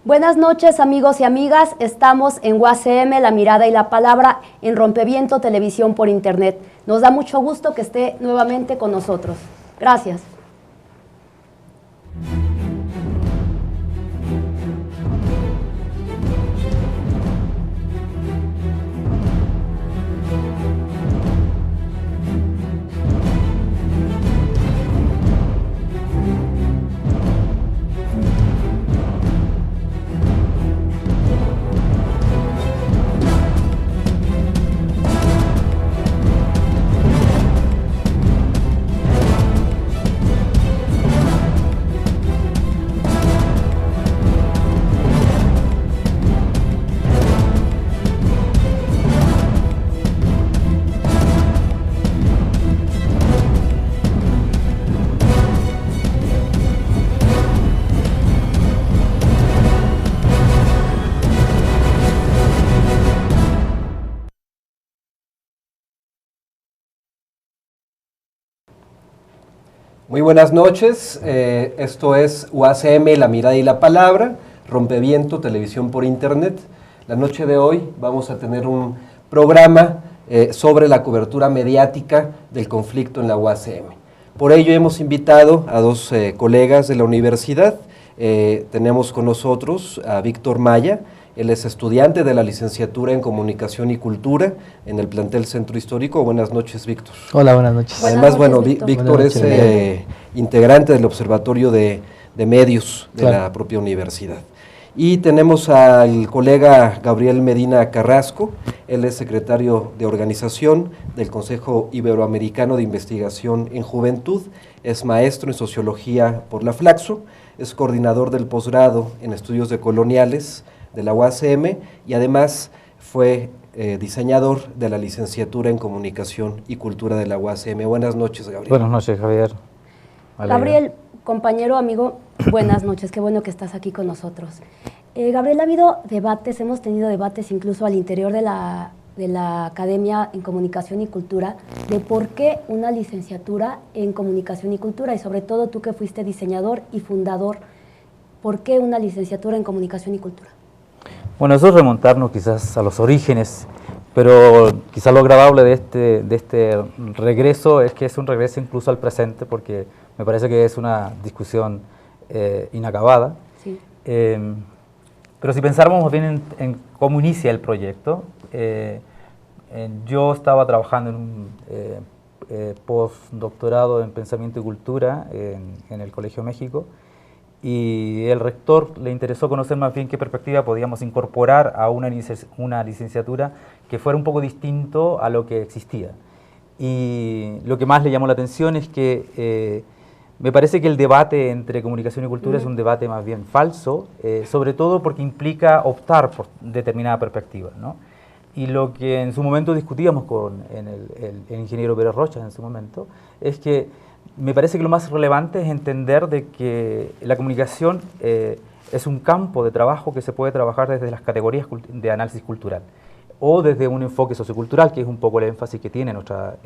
Buenas noches, amigos y amigas. Estamos en UACM, La Mirada y la Palabra, en Rompeviento Televisión por Internet. Nos da mucho gusto que esté nuevamente con nosotros. Gracias. Muy buenas noches, esto es UACM, La Mirada y la Palabra, Rompeviento, Televisión por Internet. La noche de hoy vamos a tener un programa sobre la cobertura mediática del conflicto en la UACM. Por ello hemos invitado a dos colegas de la universidad. Tenemos con nosotros a Víctor Maya. Él es estudiante de la licenciatura en Comunicación y Cultura en el plantel Centro Histórico. Buenas noches, Víctor. Hola, buenas noches. Además, Víctor es integrante del Observatorio de Medios de la propia universidad. Y tenemos al colega Gabriel Medina Carrasco. Él es secretario de organización del Consejo Iberoamericano de Investigación en Juventud, es maestro en Sociología por la Flaxo, es coordinador del posgrado en Estudios Decoloniales de la UACM y además fue diseñador de la licenciatura en Comunicación y Cultura de la UACM. Buenas noches, Gabriel. Buenas noches, Javier. Gabriel, compañero, amigo, buenas noches, qué bueno que estás aquí con nosotros. Gabriel, ha habido debates, hemos tenido debates incluso al interior de la Academia en Comunicación y Cultura, de por qué una licenciatura en Comunicación y Cultura, y sobre todo tú que fuiste diseñador y fundador, ¿por qué una licenciatura en Comunicación y Cultura? Bueno, eso es remontarnos quizás a los orígenes, pero quizás lo agradable de este regreso es que es un regreso incluso al presente, porque me parece que es una discusión inacabada. Sí. Pero si pensáramos más bien en cómo inicia el proyecto, yo estaba trabajando en un postdoctorado en Pensamiento y Cultura en el Colegio México, y el rector le interesó conocer más bien qué perspectiva podíamos incorporar a una licenciatura que fuera un poco distinto a lo que existía. Y lo que más le llamó la atención es que me parece que el debate entre comunicación y cultura es un debate más bien falso, sobre todo porque implica optar por determinada perspectiva, ¿no? Y lo que en su momento discutíamos con el ingeniero Pérez Rocha en su momento, es que me parece que lo más relevante es entender de que la comunicación es un campo de trabajo que se puede trabajar desde las categorías de análisis cultural o desde un enfoque sociocultural, que es un poco el énfasis que tiene nuestra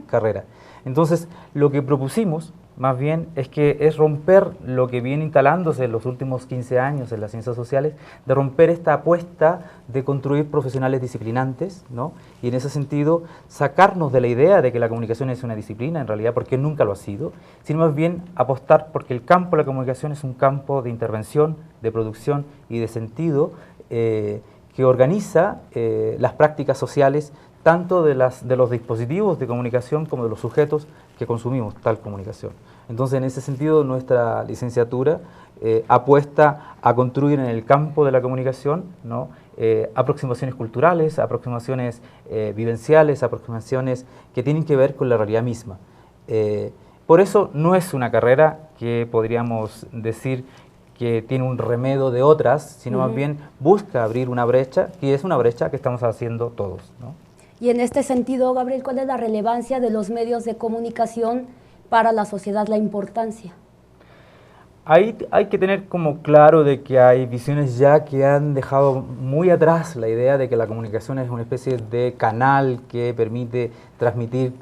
carrera. Entonces, lo que propusimos, más bien, es romper lo que viene instalándose en los últimos 15 años en las ciencias sociales, de romper esta apuesta de construir profesionales disciplinantes, ¿no? Y en ese sentido, sacarnos de la idea de que la comunicación es una disciplina, en realidad, porque nunca lo ha sido, sino más bien apostar porque el campo de la comunicación es un campo de intervención, de producción y de sentido, que organiza las prácticas sociales tanto de los dispositivos de comunicación como de los sujetos que consumimos tal comunicación. Entonces, en ese sentido, nuestra licenciatura apuesta a construir en el campo de la comunicación, ¿no? Aproximaciones culturales, aproximaciones vivenciales, aproximaciones que tienen que ver con la realidad misma. Por eso no es una carrera que podríamos decir que tiene un remedio de otras, sino más bien busca abrir una brecha, y es una brecha que estamos haciendo todos, ¿no? Y en este sentido, Gabriel, ¿cuál es la relevancia de los medios de comunicación para la sociedad, la importancia? Ahí hay que tener como claro de que hay visiones ya que han dejado muy atrás la idea de que la comunicación es una especie de canal que permite transmitir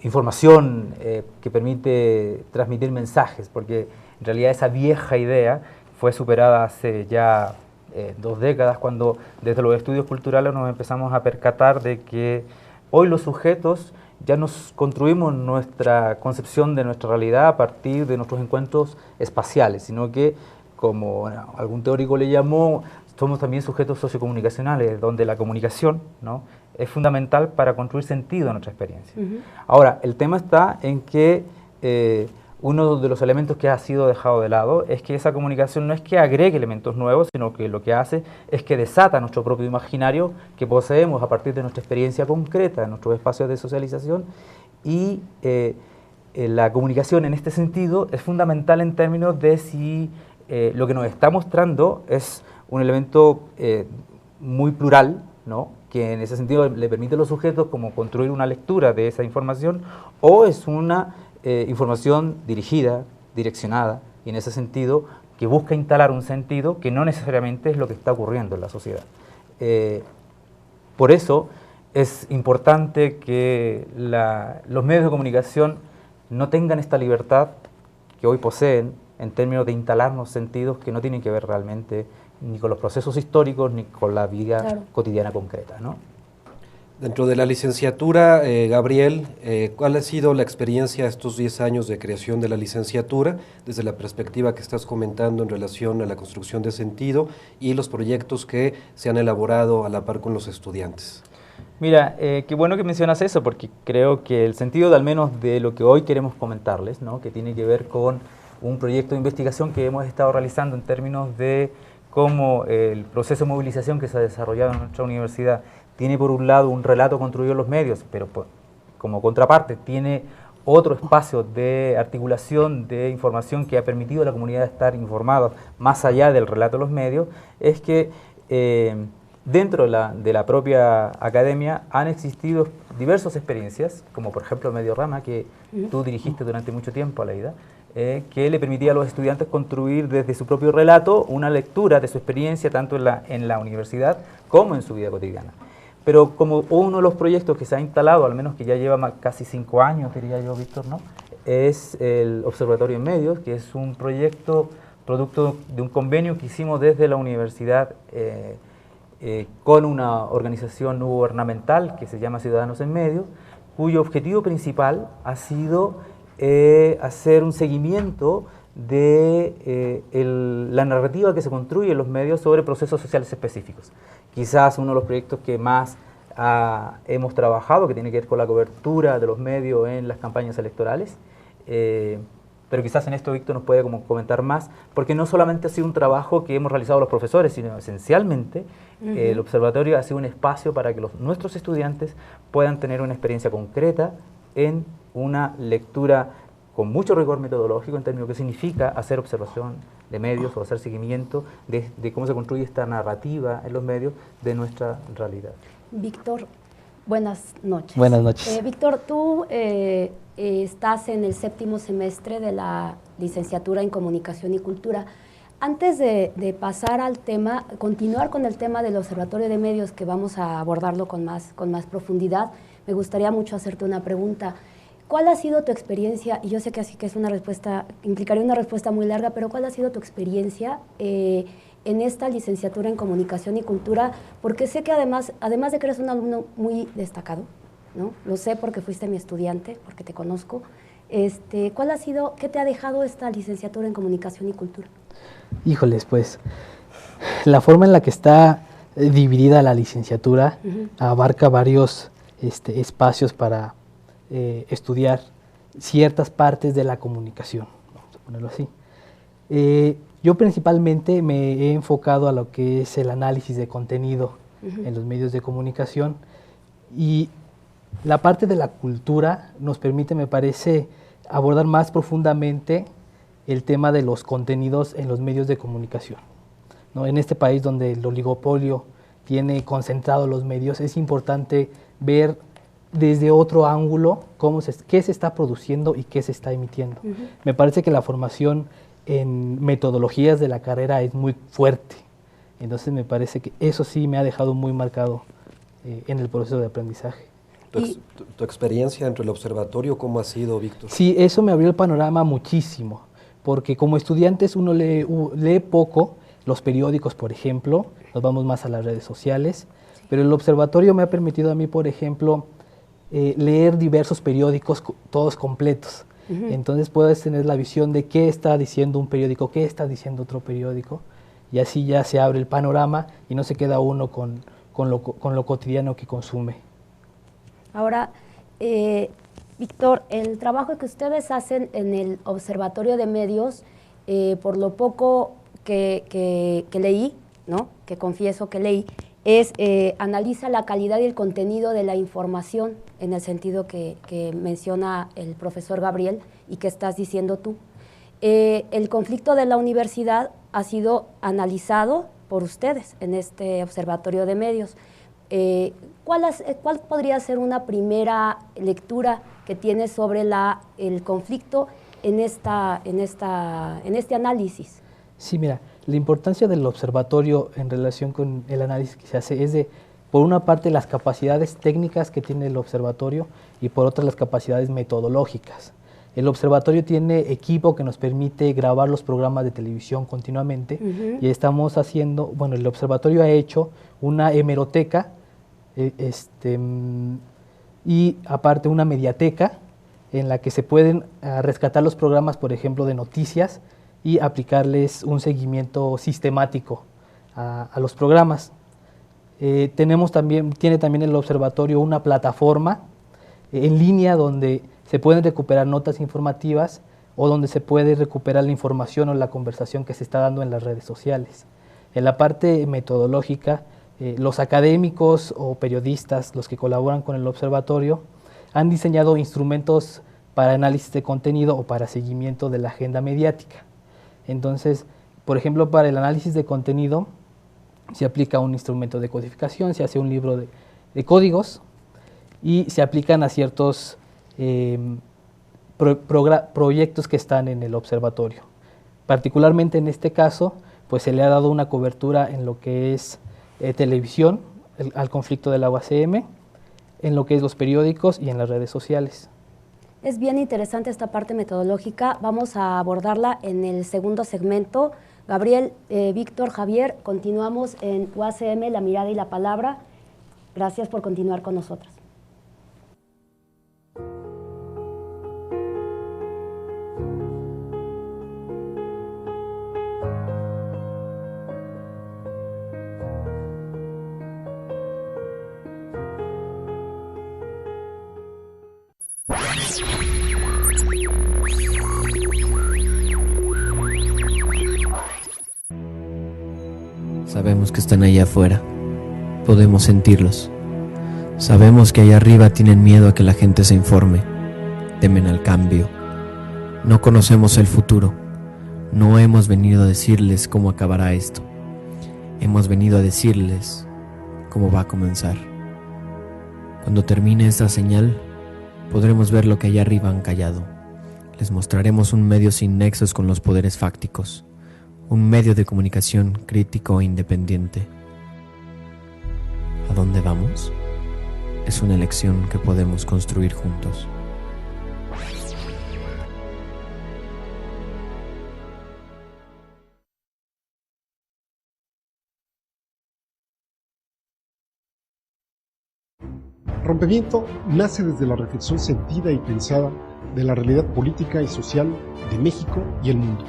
información, que permite transmitir mensajes, porque en realidad esa vieja idea fue superada hace ya 2 décadas, cuando desde los estudios culturales nos empezamos a percatar de que hoy los sujetos ya nos construimos nuestra concepción de nuestra realidad a partir de nuestros encuentros espaciales, sino que, como algún teórico le llamó, somos también sujetos sociocomunicacionales, donde la comunicación, ¿no?, es fundamental para construir sentido en nuestra experiencia. Ahora, el tema está en que uno de los elementos que ha sido dejado de lado es que esa comunicación no es que agregue elementos nuevos, sino que lo que hace es que desata nuestro propio imaginario que poseemos a partir de nuestra experiencia concreta en nuestros espacios de socialización, y la comunicación en este sentido es fundamental en términos de si lo que nos está mostrando es un elemento muy plural, ¿no?, que en ese sentido le permite a los sujetos como construir una lectura de esa información, o es una información dirigida, direccionada, y en ese sentido que busca instalar un sentido que no necesariamente es lo que está ocurriendo en la sociedad. Por eso es importante que los medios de comunicación no tengan esta libertad que hoy poseen en términos de instalarnos sentidos que no tienen que ver realmente ni con los procesos históricos ni con la vida cotidiana concreta, ¿no? Dentro de la licenciatura, Gabriel, ¿cuál ha sido la experiencia estos 10 años de creación de la licenciatura, desde la perspectiva que estás comentando en relación a la construcción de sentido y los proyectos que se han elaborado a la par con los estudiantes? Mira, qué bueno que mencionas eso, porque creo que el sentido, de al menos de lo que hoy queremos comentarles, ¿no?, que tiene que ver con un proyecto de investigación que hemos estado realizando en términos de cómo el proceso de movilización que se ha desarrollado en nuestra universidad tiene por un lado un relato construido en los medios, pero como contraparte tiene otro espacio de articulación de información que ha permitido a la comunidad estar informada más allá del relato de los medios, es que dentro de la propia academia han existido diversas experiencias, como por ejemplo Mediorama, que tú dirigiste durante mucho tiempo, Aleida, que le permitía a los estudiantes construir desde su propio relato una lectura de su experiencia tanto en la universidad como en su vida cotidiana. Pero como uno de los proyectos que se ha instalado, al menos que ya lleva casi 5 años, diría yo, Víctor, ¿no?, es el Observatorio en Medios, que es un proyecto producto de un convenio que hicimos desde la universidad con una organización no gubernamental que se llama Ciudadanos en Medios, cuyo objetivo principal ha sido hacer un seguimiento de la narrativa que se construye en los medios sobre procesos sociales específicos. Quizás uno de los proyectos que más hemos trabajado, que tiene que ver con la cobertura de los medios en las campañas electorales, pero quizás en esto Víctor nos puede comentar más, porque no solamente ha sido un trabajo que hemos realizado los profesores, sino esencialmente el observatorio ha sido un espacio para que nuestros estudiantes puedan tener una experiencia concreta en una lectura con mucho rigor metodológico en términos de qué significa hacer observación de medios o hacer seguimiento de cómo se construye esta narrativa en los medios de nuestra realidad. Víctor, buenas noches. Buenas noches. Víctor, tú estás en el 7º semestre de la licenciatura en Comunicación y Cultura. Antes de pasar al tema, continuar con el tema del Observatorio de Medios, que vamos a abordarlo con más profundidad, me gustaría mucho hacerte una pregunta. ¿Cuál ha sido tu experiencia? Y yo sé que así que es una respuesta, implicaría una respuesta muy larga, pero ¿cuál ha sido tu experiencia en esta licenciatura en Comunicación y Cultura? Porque sé que además de que eres un alumno muy destacado, ¿no? Lo sé porque fuiste mi estudiante, porque te conozco. ¿Cuál ha sido, qué te ha dejado esta licenciatura en Comunicación y Cultura? Híjoles, pues, la forma en la que está dividida la licenciatura abarca varios espacios para estudiar ciertas partes de la comunicación, vamos a ponerlo así. Yo principalmente me he enfocado a lo que es el análisis de contenido en los medios de comunicación, y la parte de la cultura nos permite, me parece, abordar más profundamente el tema de los contenidos en los medios de comunicación, ¿no? En este país donde el oligopolio tiene concentrado los medios, es importante ver desde otro ángulo qué se está produciendo y qué se está emitiendo. Me parece que la formación en metodologías de la carrera es muy fuerte, entonces me parece que eso sí me ha dejado muy marcado en el proceso de aprendizaje. ¿Tu experiencia entre el observatorio cómo ha sido, Víctor? Sí, eso me abrió el panorama muchísimo, porque como estudiantes uno lee poco los periódicos, por ejemplo, nos vamos más a las redes sociales, pero el observatorio me ha permitido a mí, por ejemplo, leer diversos periódicos todos completos. Entonces puedes tener la visión de qué está diciendo un periódico, qué está diciendo otro periódico, y así ya se abre el panorama y no se queda uno con lo cotidiano que consume. Ahora, Víctor, el trabajo que ustedes hacen en el Observatorio de Medios, por lo poco que leí, ¿no?, que confieso que leí, es analiza la calidad y el contenido de la información en el sentido que menciona el profesor Gabriel y que estás diciendo tú. El conflicto de la universidad ha sido analizado por ustedes en este Observatorio de Medios. ¿Cuál podría ser una primera lectura que tienes sobre el conflicto en este análisis? Sí, mira, la importancia del observatorio en relación con el análisis que se hace es por una parte, las capacidades técnicas que tiene el observatorio y por otra, las capacidades metodológicas. El observatorio tiene equipo que nos permite grabar los programas de televisión continuamente y estamos haciendo, bueno, el observatorio ha hecho una hemeroteca y aparte una mediateca en la que se pueden rescatar los programas, por ejemplo, de noticias y aplicarles un seguimiento sistemático a los programas. Tiene también el observatorio una plataforma en línea donde se pueden recuperar notas informativas o donde se puede recuperar la información o la conversación que se está dando en las redes sociales. En la parte metodológica, los académicos o periodistas, los que colaboran con el observatorio, han diseñado instrumentos para análisis de contenido o para seguimiento de la agenda mediática. Entonces, por ejemplo, para el análisis de contenido se aplica un instrumento de codificación, se hace un libro de códigos y se aplican a ciertos proyectos que están en el observatorio. Particularmente en este caso, pues se le ha dado una cobertura en lo que es televisión, al conflicto de la UACM, en lo que es los periódicos y en las redes sociales. Es bien interesante esta parte metodológica, vamos a abordarla en el segundo segmento. Gabriel, Víctor, Javier, continuamos en UACM, la mirada y la palabra. Gracias por continuar con nosotros. Sabemos que están allá afuera, podemos sentirlos. Sabemos que allá arriba tienen miedo a que la gente se informe, temen al cambio. No conocemos el futuro, no hemos venido a decirles cómo acabará esto. Hemos venido a decirles cómo va a comenzar. Cuando termine esta señal, podremos ver lo que allá arriba han callado. Les mostraremos un medio sin nexos con los poderes fácticos. Un medio de comunicación crítico e independiente. ¿A dónde vamos? Es una elección que podemos construir juntos. Rompimiento nace desde la reflexión sentida y pensada de la realidad política y social de México y el mundo.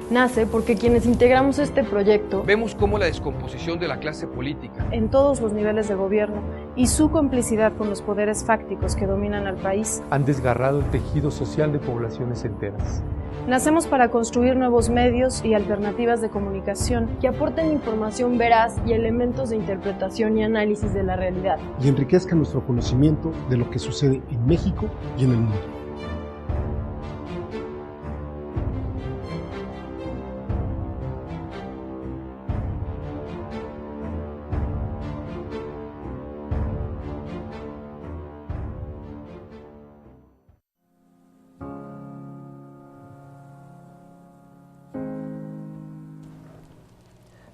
Nace porque quienes integramos este proyecto vemos cómo la descomposición de la clase política en todos los niveles de gobierno y su complicidad con los poderes fácticos que dominan al país han desgarrado el tejido social de poblaciones enteras. Nacemos para construir nuevos medios y alternativas de comunicación que aporten información veraz y elementos de interpretación y análisis de la realidad y enriquezcan nuestro conocimiento de lo que sucede en México y en el mundo.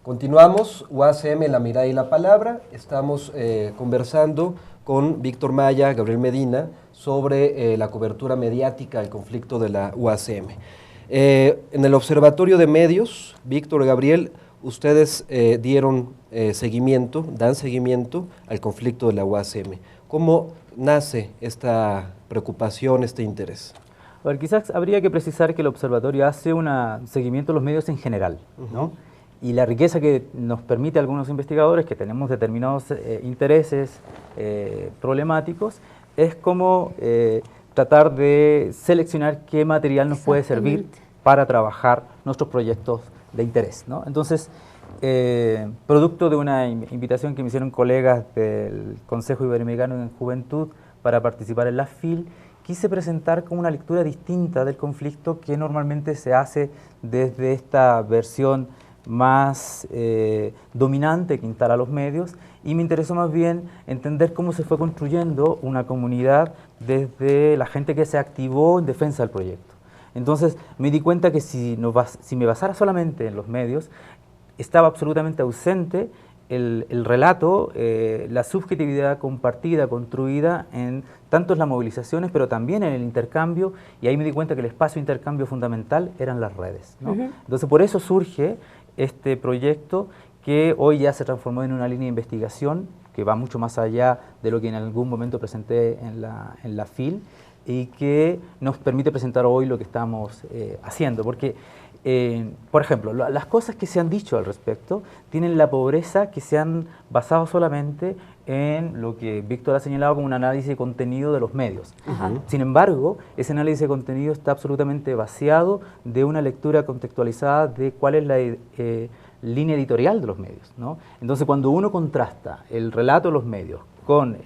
Continuamos, UACM, la mirada y la palabra. Estamos conversando con Víctor Maya, Gabriel Medina, sobre la cobertura mediática del conflicto de la UACM. En el Observatorio de Medios, Víctor, Gabriel, ustedes dan seguimiento al conflicto de la UASM. ¿Cómo nace esta preocupación, este interés? A ver, quizás habría que precisar que el observatorio hace un seguimiento de los medios en general, ¿no? Y la riqueza que nos permite a algunos investigadores que tenemos determinados intereses problemáticos es como tratar de seleccionar qué material nos puede servir para trabajar nuestros proyectos de interés, ¿no? Entonces, producto de una invitación que me hicieron colegas del Consejo Iberoamericano en Juventud para participar en la FIL, quise presentar como una lectura distinta del conflicto que normalmente se hace desde esta versión más dominante que instala los medios, y me interesó más bien entender cómo se fue construyendo una comunidad desde la gente que se activó en defensa del proyecto. Entonces me di cuenta que si me basara solamente en los medios, estaba absolutamente ausente el relato, la subjetividad compartida, construida en tanto en las movilizaciones, pero también en el intercambio, y ahí me di cuenta que el espacio de intercambio fundamental eran las redes, ¿no? Entonces por eso surge este proyecto que hoy ya se transformó en una línea de investigación que va mucho más allá de lo que en algún momento presenté en la FIL, y que nos permite presentar hoy lo que estamos haciendo, porque por ejemplo, las cosas que se han dicho al respecto tienen la pobreza que se han basado solamente en lo que Víctor ha señalado como un análisis de contenido de los medios. Sin embargo, ese análisis de contenido está absolutamente vaciado de una lectura contextualizada de cuál es la línea editorial de los medios, ¿no? Entonces, cuando uno contrasta el relato de los medios con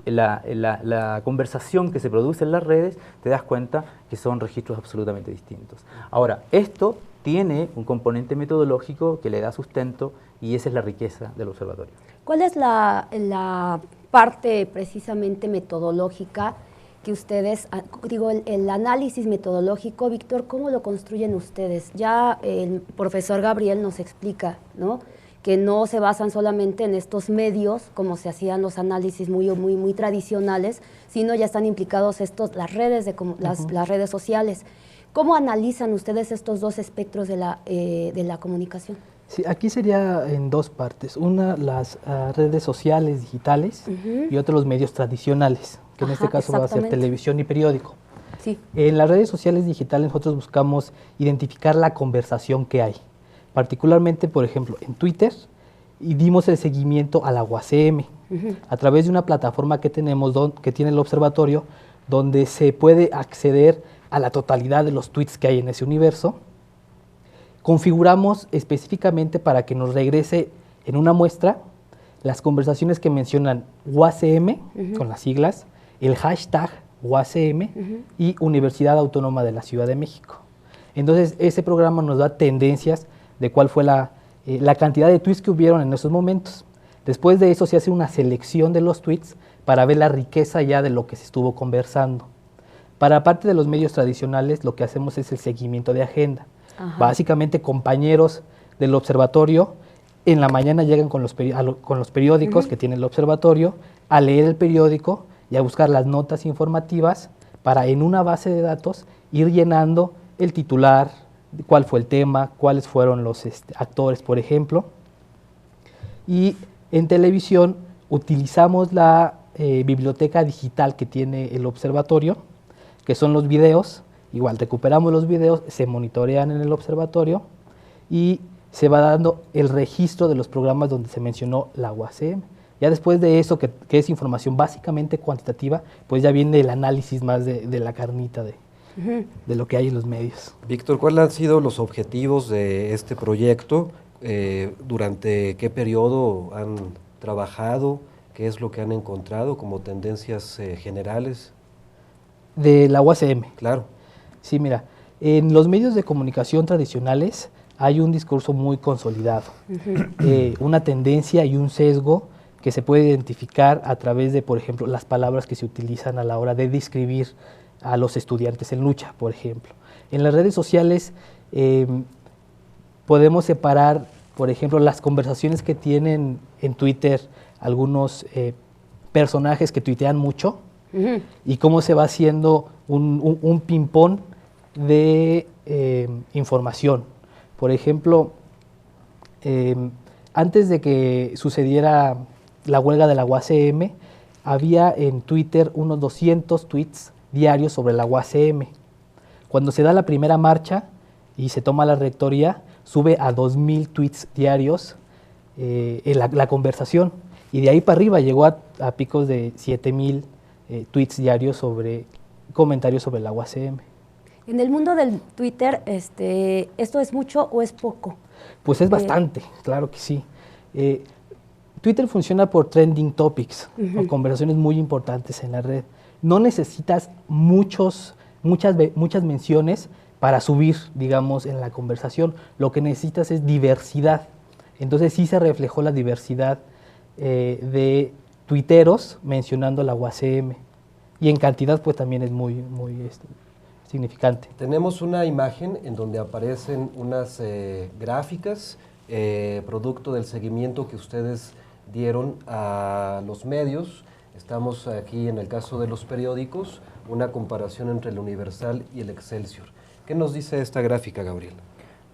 la conversación que se produce en las redes, te das cuenta que son registros absolutamente distintos. Ahora, esto tiene un componente metodológico que le da sustento, y esa es la riqueza del observatorio. ¿Cuál es la parte precisamente metodológica que ustedes, digo, el análisis metodológico, Víctor, cómo lo construyen ustedes? Ya el profesor Gabriel nos explica, ¿no?, que no se basan solamente en estos medios, como se hacían los análisis muy tradicionales, sino ya están implicados las redes sociales. ¿Cómo analizan ustedes estos dos espectros de la comunicación? Sí, aquí sería en dos partes. Una, las redes sociales digitales, y otra, los medios tradicionales, que en este caso va a ser televisión y periódico. Sí. En las redes sociales digitales nosotros buscamos identificar la conversación que hay. Particularmente, por ejemplo, en Twitter, y dimos el seguimiento a la UASM a través de una plataforma que tenemos, que tiene el observatorio, donde se puede acceder a la totalidad de los tweets que hay en ese universo. Configuramos específicamente para que nos regrese en una muestra las conversaciones que mencionan UASM, con las siglas, el hashtag UASM y Universidad Autónoma de la Ciudad de México. Entonces, ese programa nos da tendencias de cuál fue la cantidad de tweets que hubieron en esos momentos. Después de eso se hace una selección de los tweets para ver la riqueza ya de lo que se estuvo conversando. Para parte de los medios tradicionales, lo que hacemos es el seguimiento de agenda. Básicamente, compañeros del observatorio en la mañana llegan con los periódicos que tiene el observatorio, a leer el periódico y a buscar las notas informativas para, en una base de datos, ir llenando el titular, cuál fue el tema, cuáles fueron los actores, por ejemplo. Y en televisión utilizamos la biblioteca digital que tiene el observatorio, que son los videos. Igual recuperamos los videos, se monitorean en el observatorio y se va dando el registro de los programas donde se mencionó la UASM. Ya después de eso, que es información básicamente cuantitativa, pues ya viene el análisis más de la carnita de lo que hay en los medios. Víctor, ¿cuáles han sido los objetivos de este proyecto? ¿Durante qué periodo han trabajado? ¿Qué es lo que han encontrado como tendencias generales? De la UASM. Claro. Sí, mira, en los medios de comunicación tradicionales hay un discurso muy consolidado, una tendencia y un sesgo que se puede identificar a través de, por ejemplo, las palabras que se utilizan a la hora de describir a los estudiantes en lucha, por ejemplo. En las redes sociales podemos separar, por ejemplo, las conversaciones que tienen en Twitter algunos personajes que tuitean mucho, y cómo se va haciendo un ping-pong de información. Por ejemplo, antes de que sucediera la huelga de la UACM, había en Twitter unos 200 tweets diarios sobre la UACM. Cuando se da la primera marcha y se toma la rectoría, sube a 2000 tweets diarios en la conversación. Y de ahí para arriba llegó a picos de 7000 tweets diarios sobre comentarios sobre la UACM. En el mundo del Twitter, ¿esto es mucho o es poco? Pues es bastante, claro que sí. Twitter funciona por trending topics, o conversaciones muy importantes en la red. No necesitas muchas menciones para subir, digamos, en la conversación. Lo que necesitas es diversidad. Entonces sí se reflejó la diversidad de tuiteros mencionando la UACM. Y en cantidad pues también es muy significante. Tenemos una imagen en donde aparecen unas gráficas, producto del seguimiento que ustedes dieron a los medios. Estamos aquí en el caso de los periódicos, una comparación entre el Universal y el Excelsior. ¿Qué nos dice esta gráfica, Gabriel?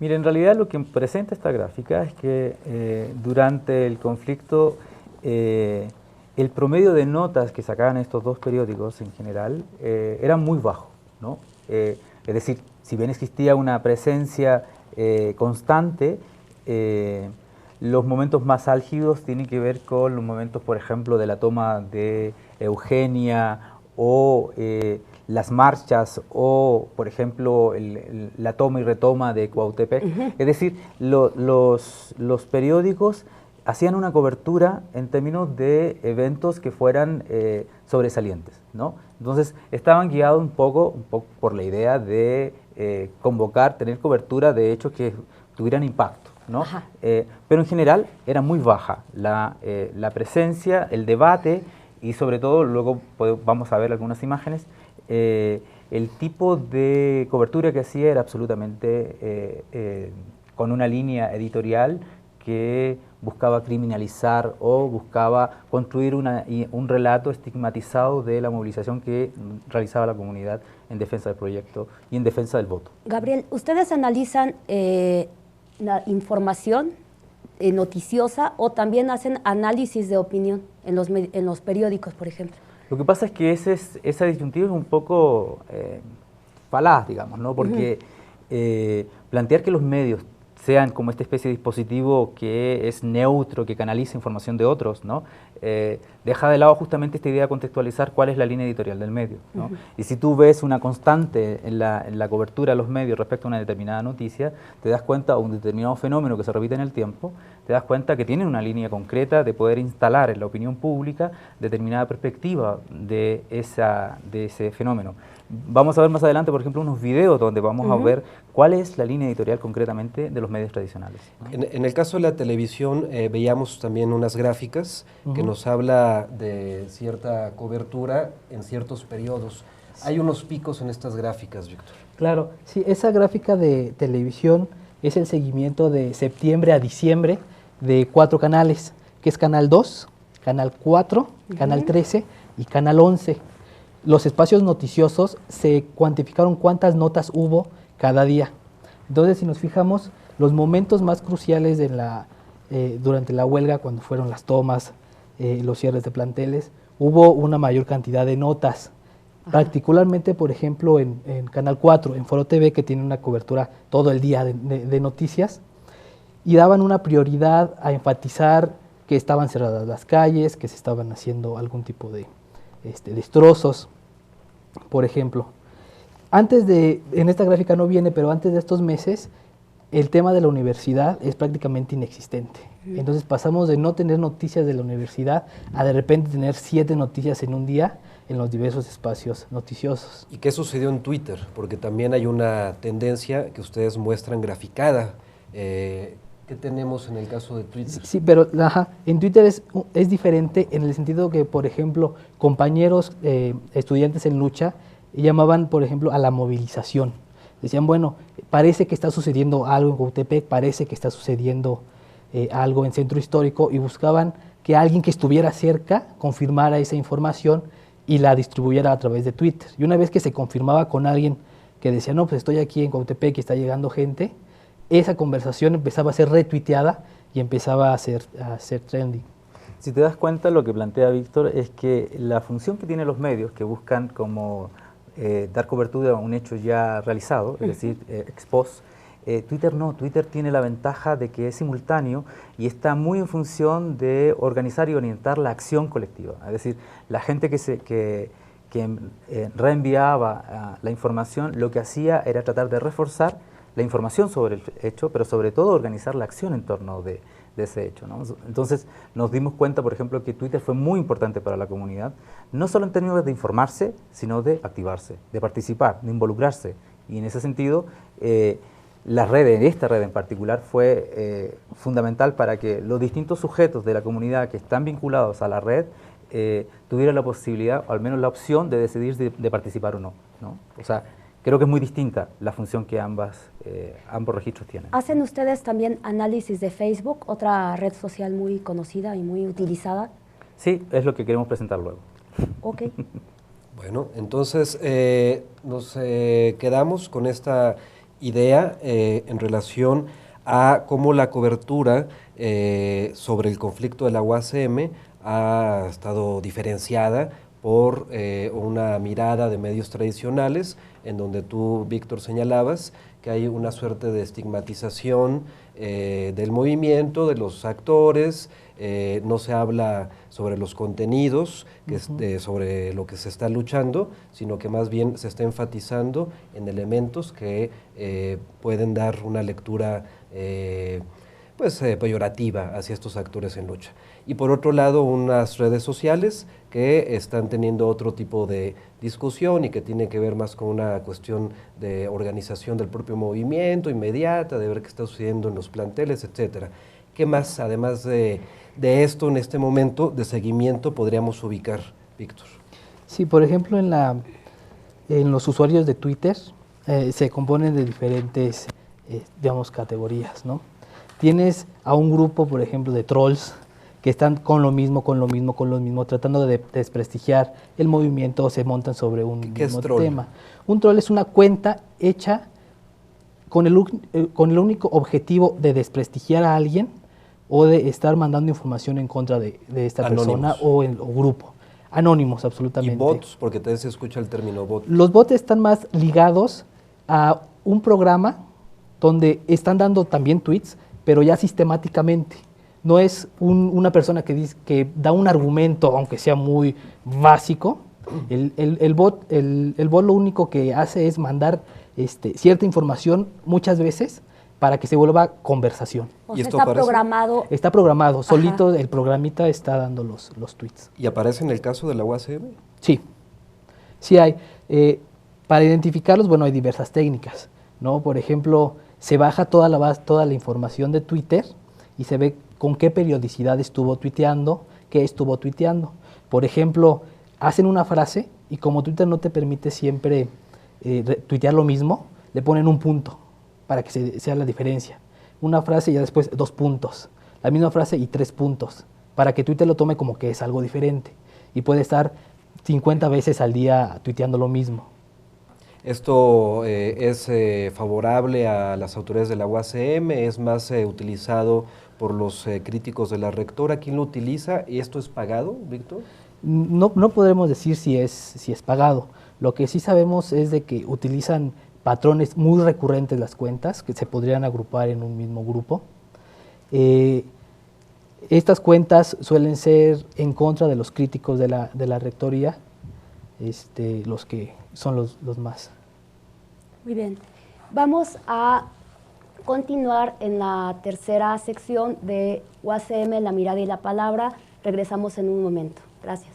Mire, en realidad lo que presenta esta gráfica es que durante el conflicto el promedio de notas que sacaban estos dos periódicos en general era muy bajo, ¿no? Es decir, si bien existía una presencia constante, los momentos más álgidos tienen que ver con los momentos, por ejemplo, de la toma de Eugenia o las marchas o, por ejemplo, la toma y retoma de Cuautepec. Es decir, los periódicos hacían una cobertura en términos de eventos que fueran sobresalientes, ¿no? Entonces, estaban guiados un poco por la idea de tener cobertura de hechos que tuvieran impacto, ¿no? Pero en general era muy baja la presencia, el debate y sobre todo, luego vamos a ver algunas imágenes, el tipo de cobertura que hacía era absolutamente con una línea editorial que buscaba criminalizar o buscaba construir un relato estigmatizado de la movilización que realizaba la comunidad en defensa del proyecto y en defensa del voto. Gabriel, ¿ustedes analizan la información noticiosa o también hacen análisis de opinión en los periódicos, por ejemplo? Lo que pasa es que esa disyuntiva es un poco falaz, digamos, ¿no? Porque plantear que los medios sean como esta especie de dispositivo que es neutro, que canaliza información de otros, ¿no? Deja de lado justamente esta idea de contextualizar cuál es la línea editorial del medio, ¿no? Y si tú ves una constante en la cobertura de los medios respecto a una determinada noticia, te das cuenta, o un determinado fenómeno que se repite en el tiempo, te das cuenta que tienen una línea concreta de poder instalar en la opinión pública determinada perspectiva de ese fenómeno. Vamos a ver más adelante, por ejemplo, unos videos donde vamos a ver cuál es la línea editorial concretamente de los medios tradicionales, ¿no? En el caso de la televisión veíamos también unas gráficas que nos habla de cierta cobertura en ciertos periodos. Hay unos picos en estas gráficas, Víctor. Claro, sí, esa gráfica de televisión es el seguimiento de septiembre a diciembre de 4 canales, que es Canal 2, Canal 4, Canal 13 y Canal 11. Los espacios noticiosos se cuantificaron cuántas notas hubo cada día. Entonces, si nos fijamos, los momentos más cruciales durante la huelga, cuando fueron las tomas, los cierres de planteles, hubo una mayor cantidad de notas. Particularmente, por ejemplo, en Canal 4, en Foro TV, que tiene una cobertura todo el día de noticias, y daban una prioridad a enfatizar que estaban cerradas las calles, que se estaban haciendo algún tipo de destrozos, por ejemplo. En esta gráfica no viene, pero antes de estos meses, el tema de la universidad es prácticamente inexistente. Entonces pasamos de no tener noticias de la universidad a de repente tener 7 noticias en un día en los diversos espacios noticiosos. ¿Y qué sucedió en Twitter? Porque también hay una tendencia que ustedes muestran graficada. ¿Qué tenemos en el caso de Twitter? Sí, pero en Twitter es diferente en el sentido que, por ejemplo, compañeros estudiantes en lucha llamaban, por ejemplo, a la movilización. Decían, bueno, parece que está sucediendo algo en Cuautepec, parece que está sucediendo algo en Centro Histórico, y buscaban que alguien que estuviera cerca confirmara esa información y la distribuyera a través de Twitter. Y una vez que se confirmaba con alguien que decía, no, pues estoy aquí en Cuautepec y está llegando gente, esa conversación empezaba a ser retuiteada y empezaba a ser trending. Si te das cuenta, lo que plantea Víctor es que la función que tienen los medios, que buscan como dar cobertura a un hecho ya realizado, es decir, ex post, Twitter no, Twitter tiene la ventaja de que es simultáneo y está muy en función de organizar y orientar la acción colectiva. Es decir, la gente que reenviaba la información, lo que hacía era tratar de reforzar la información sobre el hecho, pero sobre todo organizar la acción en torno de ese hecho, ¿no? Entonces nos dimos cuenta, por ejemplo, que Twitter fue muy importante para la comunidad, no solo en términos de informarse, sino de activarse, de participar, de involucrarse. Y en ese sentido, esta red en particular fue fundamental para que los distintos sujetos de la comunidad que están vinculados a la red tuvieran la posibilidad, o al menos la opción, de decidir de participar o no, ¿no? O sea, creo que es muy distinta la función que ambos registros tienen. ¿Hacen ustedes también análisis de Facebook, otra red social muy conocida y muy utilizada? Sí, es lo que queremos presentar luego. Ok. Bueno, entonces nos quedamos con esta idea en relación a cómo la cobertura sobre el conflicto de la UACM ha estado diferenciada por una mirada de medios tradicionales, en donde tú, Víctor, señalabas que hay una suerte de estigmatización del movimiento, de los actores, no se habla sobre los contenidos, sobre lo que se está luchando, sino que más bien se está enfatizando en elementos que pueden dar una lectura peyorativa hacia estos actores en lucha. Y por otro lado, unas redes sociales que están teniendo otro tipo de discusión y que tiene que ver más con una cuestión de organización del propio movimiento, inmediata, de ver qué está sucediendo en los planteles, etcétera. ¿Qué más, además de esto, en este momento de seguimiento, podríamos ubicar, Víctor? Sí, por ejemplo, en los usuarios de Twitter se componen de diferentes, categorías, ¿no? Tienes a un grupo, por ejemplo, de trolls que están con lo mismo, tratando de desprestigiar el movimiento o se montan sobre un mismo tema. Un troll es una cuenta hecha con el único objetivo de desprestigiar a alguien o de estar mandando información en contra de esta persona o grupo. Anónimos, absolutamente. ¿Y bots? Porque también se escucha el término bot. Los bots están más ligados a un programa donde están dando también tweets, pero ya sistemáticamente. No es una persona que da un argumento, aunque sea muy básico. El bot lo único que hace es mandar cierta información muchas veces para que se vuelva conversación. O sea, está programado. Está programado, solito el programita está dando los tweets. ¿Y aparece en el caso de la UACM? Sí, sí hay. Para identificarlos, hay diversas técnicas, ¿no? Por ejemplo, se baja toda la información de Twitter y se ve con qué periodicidad estuvo tuiteando, qué estuvo tuiteando. Por ejemplo, hacen una frase y como Twitter no te permite siempre tuitear lo mismo, le ponen un punto para que sea la diferencia. Una frase y ya después 2 puntos. La misma frase y 3 puntos, para que Twitter lo tome como que es algo diferente. Y puede estar 50 veces al día tuiteando lo mismo. ¿Esto es favorable a las autoridades de la UACM? ¿Es más utilizado por los críticos de la rectora? ¿Quién lo utiliza? ¿Y esto es pagado, Víctor? No podemos decir si es pagado. Lo que sí sabemos es de que utilizan patrones muy recurrentes las cuentas, que se podrían agrupar en un mismo grupo. Estas cuentas suelen ser en contra de los críticos de la rectoría, los que son los más. Muy bien. Vamos a continuar en la tercera sección de UACM, la mirada y la palabra. Regresamos en un momento. Gracias.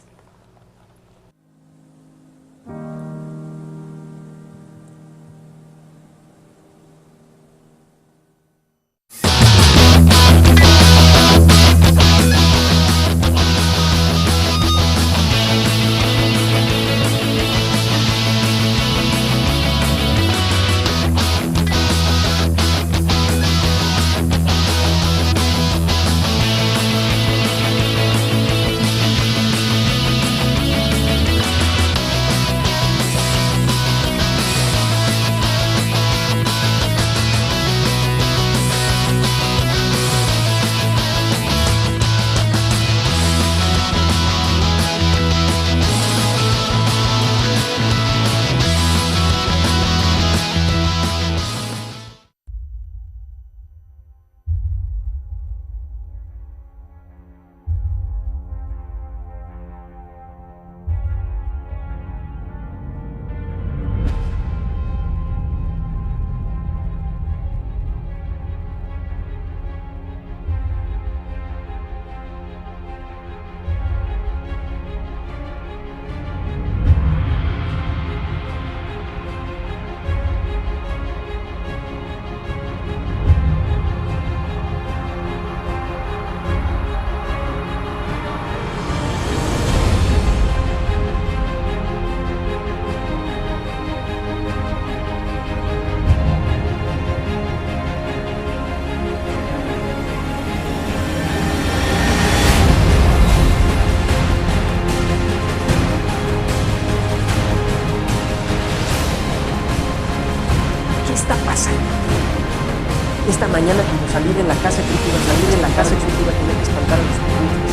mañana como salir en la casa, creo que iba a salir en la casa, creo que iba a tener que espantar a los estudiantes.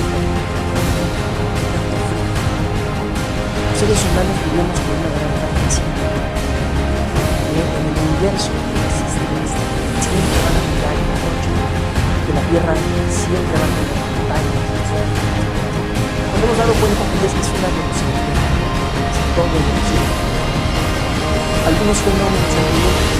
Los seres humanos vivimos con una gran fantasía. En el universo existe siempre van a mirar en la noche, que la Tierra siempre va a tener montañas. Nos hemos dado cuenta que esta es una velocidad de todo el cielo. Algunos fenómenos ambientales.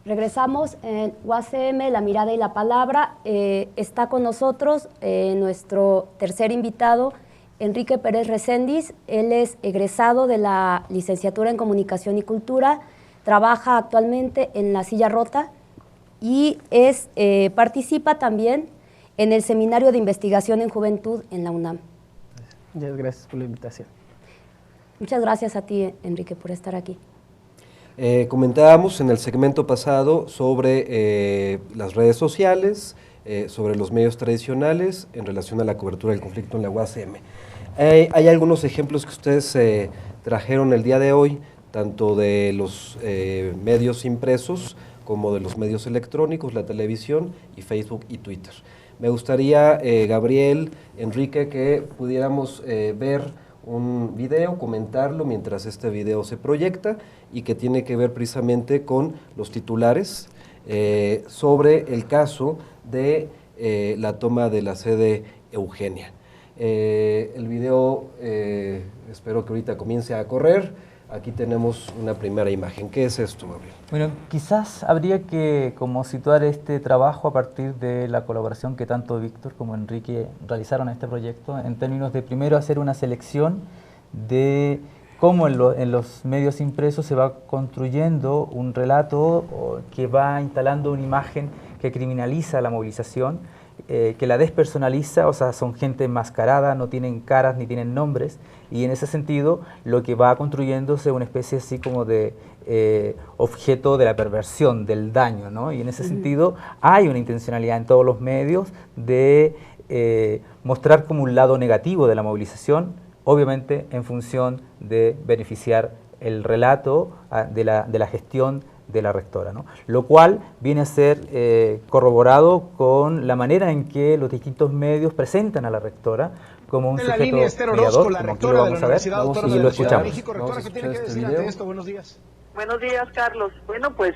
Regresamos en UACM, La Mirada y la Palabra. Está con nosotros nuestro tercer invitado, Enrique Pérez Recendis. Él es egresado de la Licenciatura en Comunicación y Cultura, trabaja actualmente en La Silla Rota y participa también en el Seminario de Investigación en Juventud en la UNAM. Muchas gracias por la invitación. Muchas gracias a ti, Enrique, por estar aquí. Comentábamos en el segmento pasado sobre las redes sociales, sobre los medios tradicionales en relación a la cobertura del conflicto en la UACM. Hay algunos ejemplos que ustedes trajeron el día de hoy, tanto de los medios impresos como de los medios electrónicos, la televisión y Facebook y Twitter. Me gustaría, Gabriel, Enrique, que pudiéramos ver un video, comentarlo mientras este video se proyecta y que tiene que ver precisamente con los titulares sobre el caso de la toma de la sede Eugenia. El video espero que ahorita comience a correr. Aquí tenemos una primera imagen. ¿Qué es esto, Gabriel? Bueno, quizás habría que como situar este trabajo a partir de la colaboración que tanto Víctor como Enrique realizaron en este proyecto, en términos de primero hacer una selección de cómo en los medios impresos se va construyendo un relato que va instalando una imagen que criminaliza la movilización, que la despersonaliza, o sea, son gente enmascarada, no tienen caras ni tienen nombres, y en ese sentido lo que va construyéndose es una especie así como de objeto de la perversión, del daño, ¿no? Y en ese sentido hay una intencionalidad en todos los medios de mostrar como un lado negativo de la movilización, obviamente en función de beneficiar el relato de la gestión de la rectora, ¿no? Lo cual viene a ser corroborado con la manera en que los distintos medios presentan a la rectora como un sujeto mediador, como aquí lo vamos a ver, y lo escuchamos. Rectora, ¿qué tiene que decir ante esto? Buenos días. Buenos días, Carlos. Bueno, pues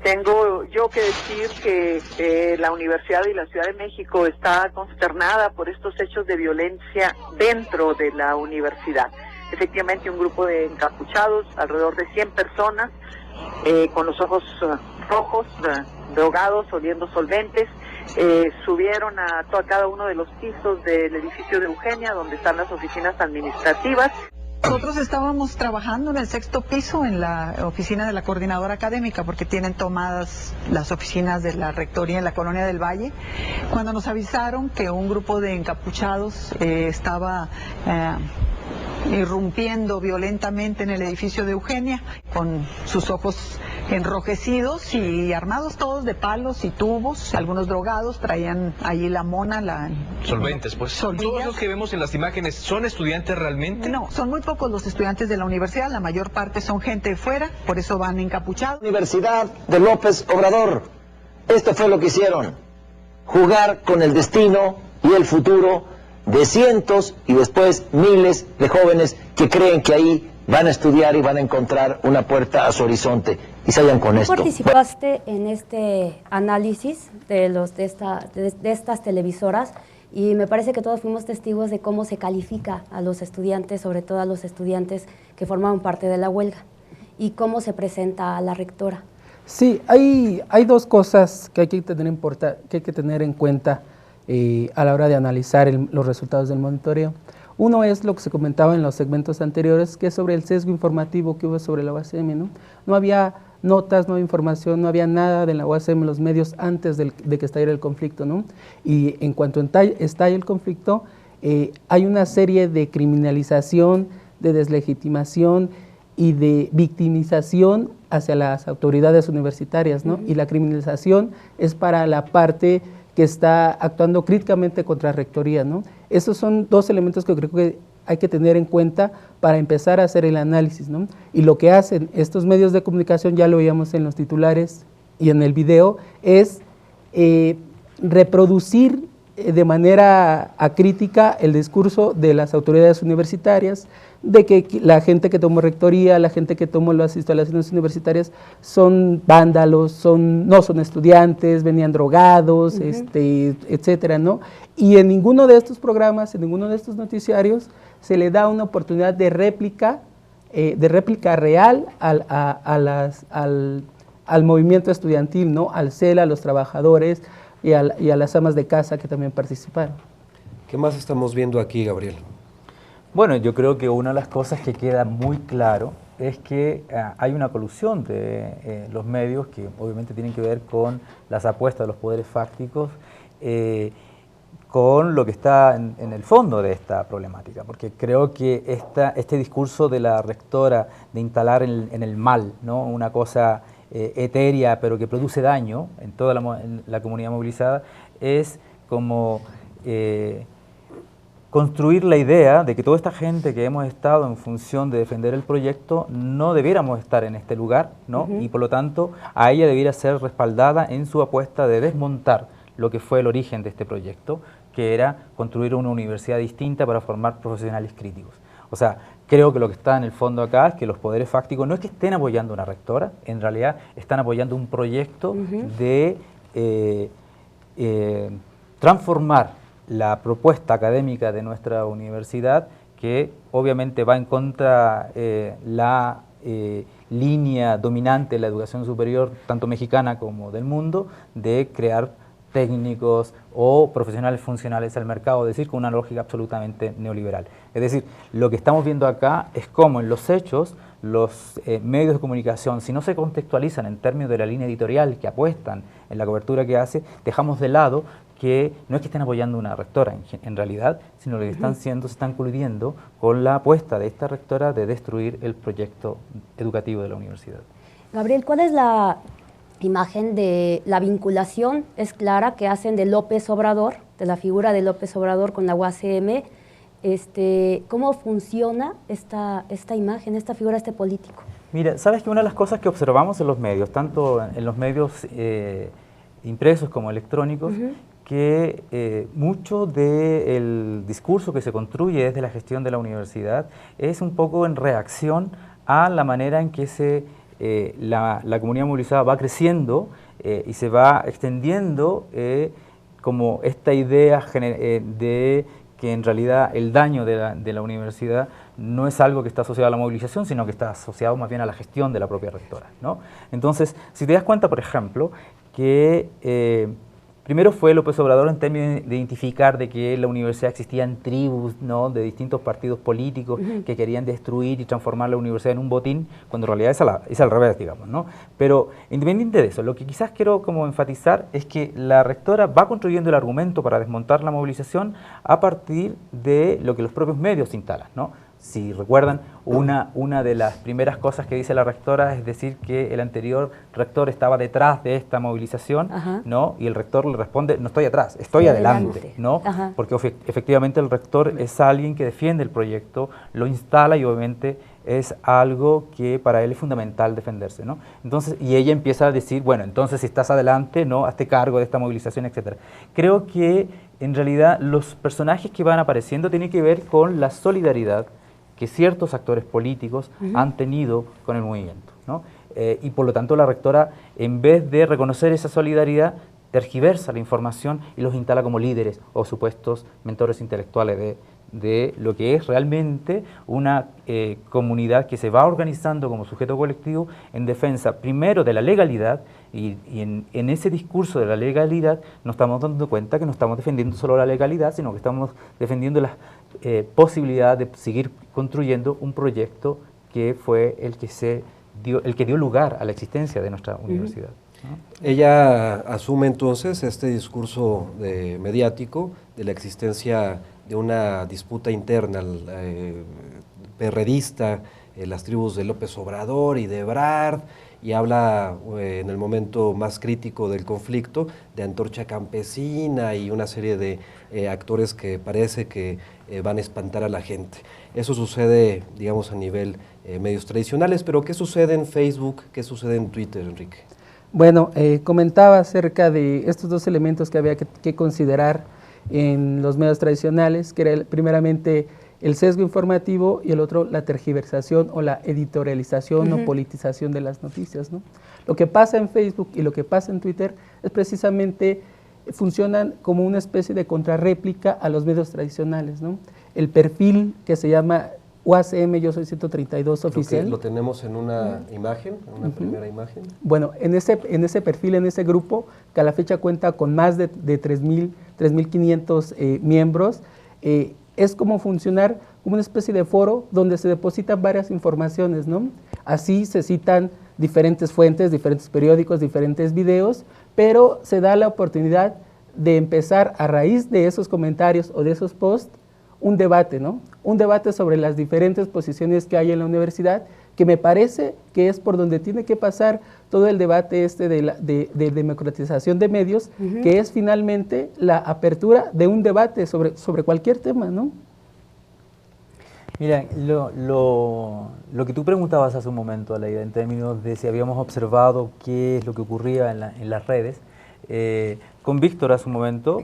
tengo yo que decir que la Universidad y la Ciudad de México está consternada por estos hechos de violencia dentro de la universidad. Efectivamente, un grupo de encapuchados, alrededor de 100 personas, con los ojos rojos, drogados, oliendo solventes, subieron a cada uno de los pisos del edificio de Eugenia, donde están las oficinas administrativas. Nosotros estábamos trabajando en el 6º piso, en la oficina de la coordinadora académica, porque tienen tomadas las oficinas de la rectoría en la Colonia del Valle, cuando nos avisaron que un grupo de encapuchados estaba irrumpiendo violentamente en el edificio de Eugenia, con sus ojos enrojecidos y armados todos de palos y tubos, algunos drogados, traían allí la mona, solventes, pues. Todos los que vemos en las imágenes, ¿son estudiantes realmente? No, son muy pocos los estudiantes de la universidad, la mayor parte son gente de fuera, por eso van encapuchados. Universidad de López Obrador, esto fue lo que hicieron, jugar con el destino y el futuro de cientos y después miles de jóvenes que creen que ahí van a estudiar y van a encontrar una puerta a su horizonte y salgan con esto. ¿Tú participaste en este análisis de estas televisoras? Y me parece que todos fuimos testigos de cómo se califica a los estudiantes, sobre todo a los estudiantes que formaban parte de la huelga, y cómo se presenta a la rectora. Sí, hay dos cosas que hay que tener en cuenta a la hora de analizar los resultados del monitoreo. Uno es lo que se comentaba en los segmentos anteriores, que es sobre el sesgo informativo que hubo sobre la UACM, ¿no? No había notas, no había información, no había nada de la UACM en los medios antes de que estallara el conflicto, ¿no? Y en cuanto estalla el conflicto, hay una serie de criminalización, de deslegitimación y de victimización hacia las autoridades universitarias, ¿no? Y la criminalización es para la parte que está actuando críticamente contra rectoría, ¿no? Esos son dos elementos que creo que hay que tener en cuenta para empezar a hacer el análisis, ¿no? Y lo que hacen estos medios de comunicación, ya lo veíamos en los titulares y en el video, es reproducir de manera acrítica el discurso de las autoridades universitarias, de que la gente que tomó rectoría, la gente que tomó las instalaciones universitarias son vándalos, no son estudiantes, venían drogados, etcétera, ¿no? Y en ninguno de estos programas, en ninguno de estos noticiarios, se le da una oportunidad de réplica real al movimiento estudiantil, ¿no? Al CELA, a los trabajadores y a las amas de casa que también participaron. ¿Qué más estamos viendo aquí, Gabriel? Bueno, yo creo que una de las cosas que queda muy claro es que hay una colusión de los medios que obviamente tienen que ver con las apuestas de los poderes fácticos con lo que está en el fondo de esta problemática, porque creo que este discurso de la rectora de instalar en el mal, ¿no? Una cosa etérea pero que produce daño en toda la comunidad movilizada, es como construir la idea de que toda esta gente que hemos estado en función de defender el proyecto no debiéramos estar en este lugar, ¿no? Y por lo tanto a ella debiera ser respaldada en su apuesta de desmontar lo que fue el origen de este proyecto, que era construir una universidad distinta para formar profesionales críticos. O sea, creo que lo que está en el fondo acá es que los poderes fácticos no es que estén apoyando una rectora, en realidad están apoyando un proyecto de transformar la propuesta académica de nuestra universidad, que obviamente va en contra la línea dominante de la educación superior, tanto mexicana como del mundo, de crear técnicos o profesionales funcionales al mercado, es decir, con una lógica absolutamente neoliberal. Es decir, lo que estamos viendo acá es cómo en los hechos los medios de comunicación, si no se contextualizan en términos de la línea editorial que apuestan en la cobertura que hace, dejamos de lado que no es que estén apoyando una rectora en realidad, sino que están se están coludiendo con la apuesta de esta rectora de destruir el proyecto educativo de la universidad. Gabriel, ¿cuál es la imagen de la vinculación? Es clara que hacen de López Obrador, de la figura de López Obrador con la UACM. ¿Cómo funciona esta imagen, esta figura, este político? Mira, sabes que una de las cosas que observamos en los medios, tanto en los medios impresos como electrónicos, que mucho del discurso que se construye desde la gestión de la universidad es un poco en reacción a la manera en que la comunidad movilizada va creciendo y se va extendiendo como esta idea de que en realidad el daño de la universidad no es algo que está asociado a la movilización, sino que está asociado más bien a la gestión de la propia rectora, ¿no? Entonces, si te das cuenta, por ejemplo, que primero fue López Obrador en términos de identificar de que en la universidad existían tribus, ¿no?, de distintos partidos políticos que querían destruir y transformar la universidad en un botín, cuando en realidad es al revés, digamos, ¿no? Pero independiente de eso, lo que quizás quiero como enfatizar es que la rectora va construyendo el argumento para desmontar la movilización a partir de lo que los propios medios instalan, ¿no? Si recuerdan, una de las primeras cosas que dice la rectora es decir que el anterior rector estaba detrás de esta movilización, ¿no? Y el rector le responde, no estoy atrás, estoy adelante, ¿no? Porque efectivamente el rector es alguien que defiende el proyecto, lo instala y obviamente es algo que para él es fundamental defenderse, ¿no? Entonces, y ella empieza a decir, bueno, entonces si estás adelante, ¿no?, hazte cargo de esta movilización, etcétera. Creo que en realidad los personajes que van apareciendo tienen que ver con la solidaridad que ciertos actores políticos han tenido con el movimiento, ¿no? Y por lo tanto la rectora, en vez de reconocer esa solidaridad, tergiversa la información y los instala como líderes o supuestos mentores intelectuales de lo que es realmente una comunidad que se va organizando como sujeto colectivo en defensa primero de la legalidad y en ese discurso de la legalidad nos estamos dando cuenta que no estamos defendiendo solo la legalidad, sino que estamos defendiendo las posibilidades de seguir construyendo un proyecto que fue el que dio lugar a la existencia de nuestra universidad, ¿no? Ella asume entonces este discurso mediático de la existencia de una disputa interna perredista las tribus de López Obrador y de Ebrard, y habla en el momento más crítico del conflicto de Antorcha Campesina y una serie de actores que parece que van a espantar a la gente. Eso sucede, digamos, a nivel medios tradicionales, pero ¿qué sucede en Facebook? ¿Qué sucede en Twitter, Enrique? Bueno, comentaba acerca de estos dos elementos que había que considerar en los medios tradicionales, que era primeramente el sesgo informativo y el otro la tergiversación o la editorialización o politización de las noticias, ¿no? Lo que pasa en Facebook y lo que pasa en Twitter es precisamente, funcionan como una especie de contrarréplica a los medios tradicionales, ¿no? El perfil que se llama UACM Yo Soy 132 oficial. Lo tenemos en una imagen, en una primera imagen. Bueno, en ese perfil, en ese grupo, que a la fecha cuenta con más de 3.500 miembros, es como funcionar como una especie de foro donde se depositan varias informaciones, ¿no? Así se citan diferentes fuentes, diferentes periódicos, diferentes videos, pero se da la oportunidad de empezar a raíz de esos comentarios o de esos posts un debate, ¿no? Un debate sobre las diferentes posiciones que hay en la universidad, que me parece que es por donde tiene que pasar todo el debate de democratización de medios, que es finalmente la apertura de un debate sobre cualquier tema, ¿no? Mira, lo que tú preguntabas hace un momento, Aleida, en términos de si habíamos observado qué es lo que ocurría en las redes, con Víctor hace un momento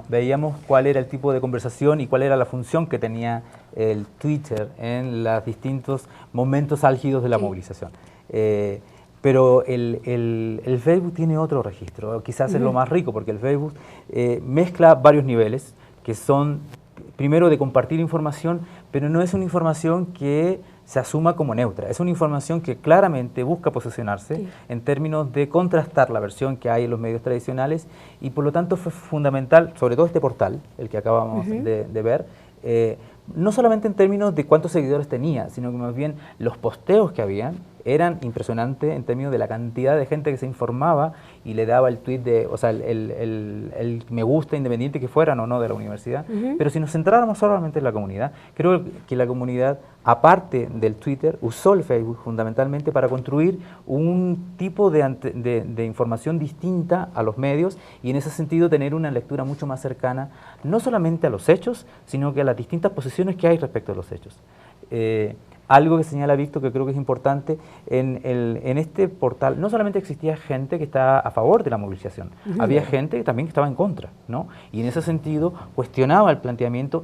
veíamos cuál era el tipo de conversación y cuál era la función que tenía el Twitter en los distintos momentos álgidos de la movilización. Pero el Facebook tiene otro registro, quizás es lo más rico, porque el Facebook mezcla varios niveles que son, primero, de compartir información, pero no es una información que se asuma como neutra, es una información que claramente busca posicionarse en términos de contrastar la versión que hay en los medios tradicionales, y por lo tanto fue fundamental, sobre todo este portal, el que acabamos de ver, no solamente en términos de cuántos seguidores tenía, sino que más bien los posteos que habían eran impresionantes en términos de la cantidad de gente que se informaba y le daba el tweet de, o sea, el me gusta independiente que fueran o no de la universidad. Pero si nos centráramos solamente en la comunidad, creo que la comunidad, aparte del Twitter, usó el Facebook fundamentalmente para construir un tipo de información distinta a los medios, y en ese sentido tener una lectura mucho más cercana, no solamente a los hechos, sino que a las distintas posiciones que hay respecto a los hechos. Algo que señala Víctor, que creo que es importante, en este portal no solamente existía gente que estaba a favor de la movilización, había gente que también estaba en contra, ¿no? Y en ese sentido cuestionaba el planteamiento,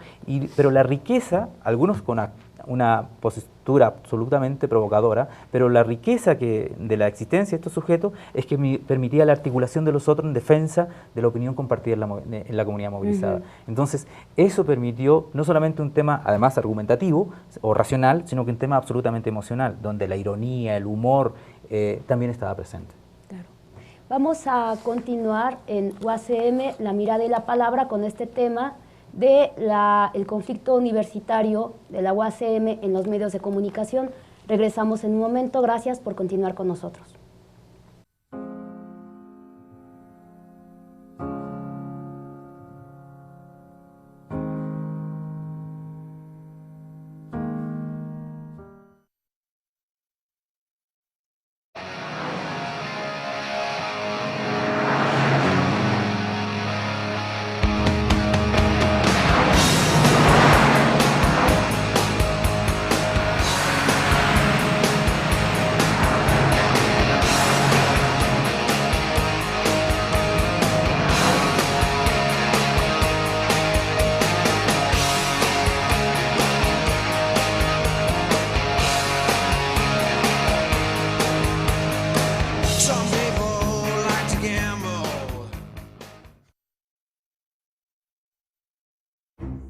pero la riqueza, algunos con una postura absolutamente provocadora, pero la riqueza de la existencia de estos sujetos es que permitía la articulación de los otros en defensa de la opinión compartida en la comunidad movilizada. Entonces, eso permitió no solamente un tema, además, argumentativo o racional, sino que un tema absolutamente emocional, donde la ironía, el humor también estaba presente. Claro. Vamos a continuar en UACM, la mirada y la palabra, con este tema del conflicto universitario de la UACM en los medios de comunicación. Regresamos en un momento. Gracias por continuar con nosotros.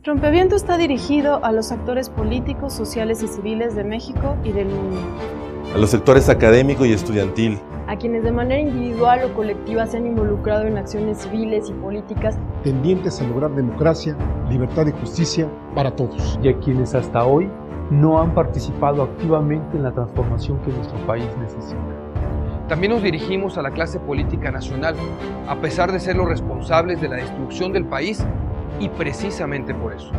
Rompeviento está dirigido a los actores políticos, sociales y civiles de México y del mundo. A los sectores académico y estudiantil. A quienes de manera individual o colectiva se han involucrado en acciones civiles y políticas tendientes a lograr democracia, libertad y justicia para todos. Y a quienes hasta hoy no han participado activamente en la transformación que nuestro país necesita. También nos dirigimos a la clase política nacional, a pesar de ser los responsables de la destrucción del país, y precisamente por eso.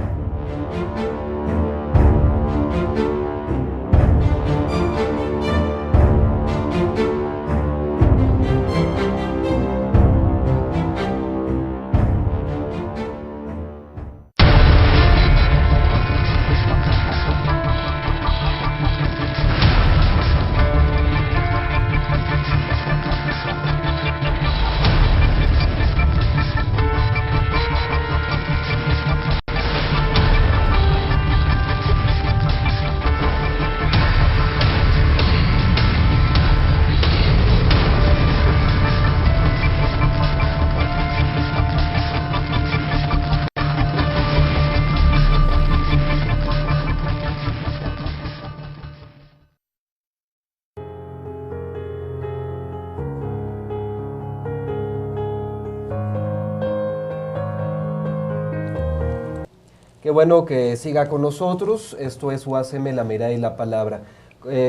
Qué bueno que siga con nosotros. Esto es UACM, la mirada y la palabra.